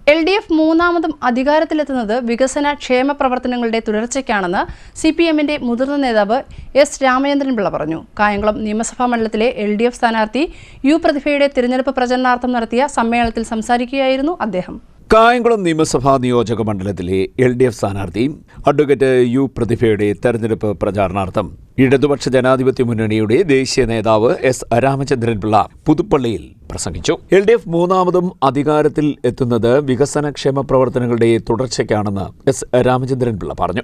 LDF മൂന്നാമതും അധികാരത്തിലെത്തുന്നത് വികസന ക്ഷേമ പ്രവർത്തനങ്ങളുടെ തുടർച്ചയ്ക്കാണെന്ന് CPM-ന്റെ മുതിർന്ന നേതാവ് S. രാമചന്ദ്രൻപിള്ള പറഞ്ഞു. കായംകുളം നിയമസഭാ മണ്ഡലത്തിലെ LDF സ്ഥാനാർത്ഥി യു പ്രതിഭയുടെ തിരഞ്ഞെടുപ്പ് പ്രചരണാർത്ഥം നടത്തിയ സമ്മേളനത്തിൽ സംസാരിക്കുകയായിരുന്നു അദ്ദേഹം. കായംകുളം നിയമസഭാ നിയോജക മണ്ഡലത്തിലെ LDF സ്ഥാനാർത്ഥി അഡ്വക്കേറ്റ് യു പ്രതിഭയുടെ തെരഞ്ഞെടുപ്പ് പ്രചാരണാർത്ഥം ഇടതുപക്ഷ ജനാധിപത്യ മുന്നണിയുടെ ദേശീയ നേതാവ് S. രാമചന്ദ്രൻപിള്ള പുതുപ്പള്ളിയിൽ പ്രസംഗിച്ചു. LDF മൂന്നാമതും അധികാരത്തിൽ എത്തുന്നത് വികസനക്ഷേമ പ്രവർത്തനങ്ങളുടെ തുടർച്ചയ്ക്കാണെന്ന് S. രാമചന്ദ്രൻപിള്ള പറഞ്ഞു.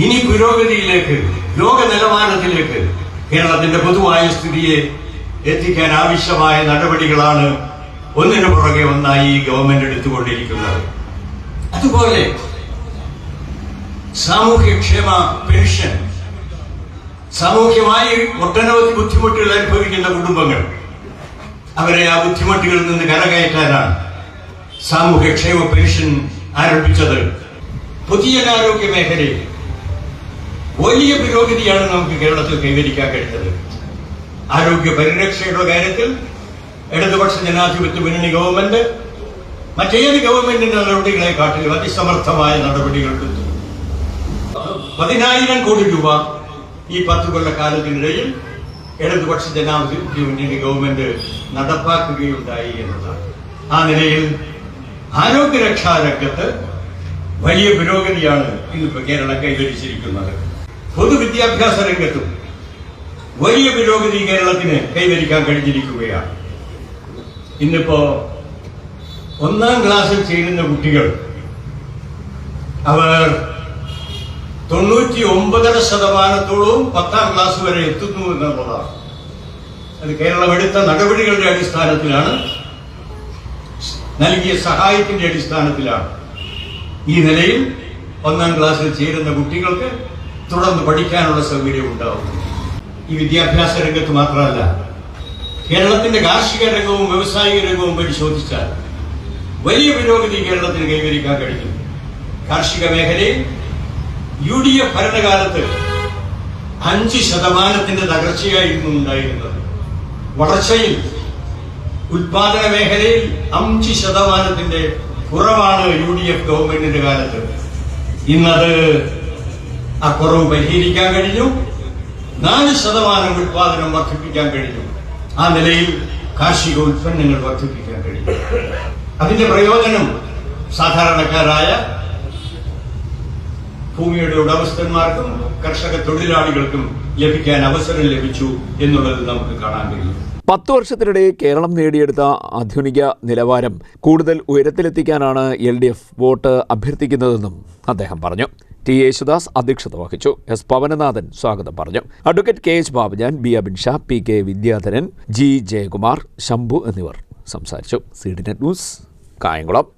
ഇനി പുരോഗതിയിലേക്ക്, ലോക നിലവാരത്തിലേക്ക് കേരളത്തിന്റെ പൊതുവായ സ്ഥിതിയെ എത്തിക്കാൻ ആവശ്യമായ നടപടികളാണ് ഒന്നിനു പുറകെ ഒന്നായി ഈ ഗവൺമെന്റ് എടുത്തുകൊണ്ടിരിക്കുന്നത്. അതുപോലെ സാമൂഹ്യക്ഷേമ പെൻഷൻ, സാമൂഹ്യമായി ഒട്ടനവധി ബുദ്ധിമുട്ടുകൾ അനുഭവിക്കുന്ന കുടുംബങ്ങൾ, അവരെ ആ ബുദ്ധിമുട്ടുകളിൽ നിന്ന് കരകയറ്റാനാണ് സാമൂഹ്യക്ഷേമ പെൻഷൻ ആരംഭിച്ചത്. പൊതുജനാരോഗ്യ മേഖലയിൽ വലിയ പുരോഗതിയാണ് നമുക്ക് കേരളത്തിൽ കൈവരിക്കാൻ കഴിഞ്ഞത്. ആരോഗ്യ പരിരക്ഷയുടെ കാര്യത്തിൽ ഇടതുപക്ഷ ജനാധിപത്യ മുന്നണി ഗവൺമെന്റ് മറ്റേത് ഗവൺമെന്റിന്റെ നടപടികളെക്കാട്ടിലും അതിസമർത്ഥമായ നടപടികൾ എടുത്തു. 10,000 കോടി രൂപ ഈ 10 കൊല്ലക്കാലത്തിനിടയിൽ ഇടതുപക്ഷ ജനാധിപത്യ മുന്നണി ഗവൺമെന്റ് നടപ്പാക്കുകയുണ്ടായി എന്നതാണ്. ആ നിലയിൽ ആരോഗ്യരക്ഷാ രംഗത്ത് വലിയ പുരോഗതിയാണ് ഇന്നിപ്പോ കേരളം കൈവരിച്ചിരിക്കുന്നത്. പൊതുവിദ്യാഭ്യാസ രംഗത്തും വലിയ പുരോഗതി കേരളത്തിന് കൈവരിക്കാൻ കഴിഞ്ഞിരിക്കുകയാണ്. ഇന്നിപ്പോ 1ാം ക്ലാസ്സിൽ ചേരുന്ന കുട്ടികൾ അവർ 99.5% 10ാം ക്ലാസ് വരെ എത്തുന്നു എന്നുള്ളതാണ്. അത് കേരളം എടുത്ത നടപടികളുടെ അടിസ്ഥാനത്തിലാണ്, നൽകിയ സഹായത്തിന്റെ അടിസ്ഥാനത്തിലാണ്. ഈ നിലയിൽ 1ാം ക്ലാസ്സിൽ ചേരുന്ന കുട്ടികൾക്ക് തുടർന്ന് പഠിക്കാനുള്ള സൗകര്യം ഉണ്ടാവും. ഈ വിദ്യാഭ്യാസ രംഗത്ത് മാത്രമല്ല, കേരളത്തിന്റെ കാർഷിക രംഗവും വ്യവസായിക രംഗവും പരിശോധിച്ചാൽ വലിയ പുരോഗതി കേരളത്തിന് കൈവരിക്കാൻ കഴിയും. കാർഷിക മേഖലയിൽ UDF ഭരണകാലത്ത് 5% തകർച്ചയായിരുന്നു ഉണ്ടായിരുന്നത്. വളർച്ചയിൽ ഉത്പാദന മേഖലയിൽ 5% കുറവാണ് UDF ഗവൺമെന്റിന്റെ കാലത്ത്. ഇന്നത് ആ കുറവ് പരിഹരിക്കാൻ കഴിഞ്ഞു. 4% ഉത്പാദനം വർദ്ധിപ്പിക്കാൻ കഴിഞ്ഞു. ആ നിലയിൽ കാർഷിക ഉൽപ്പന്നങ്ങൾ വർദ്ധിപ്പിക്കാൻ കഴിയും. അതിന്റെ പ്രയോജനം സാധാരണക്കാരായ ഭൂമിയുടെ ഉടമസ്ഥന്മാർക്കും കർഷക തൊഴിലാളികൾക്കും ലഭിക്കാൻ അവസരം ലഭിച്ചു എന്നുള്ളത് നമുക്ക് കാണാൻ കഴിയും. 10 വർഷത്തിനിടെ കേരളം നേടിയെടുത്ത ആധുനിക നിലവാരം കൂടുതൽ ഉയരത്തിലെത്തിക്കാനാണ് LDF വോട്ട് അഭ്യർത്ഥിക്കുന്നതെന്നും അദ്ദേഹം പറഞ്ഞു. T. യേശുദാസ് അധ്യക്ഷത വഹിച്ചു. S. പവനനാഥൻ സ്വാഗതം പറഞ്ഞു. Advocate K. H. Babujan, B. Abin Shah, P. K. Vidyadharan, G. Jayakumar, Shambhu എന്നിവർ സംസാരിച്ചു. CDNet news, Kayamkulam.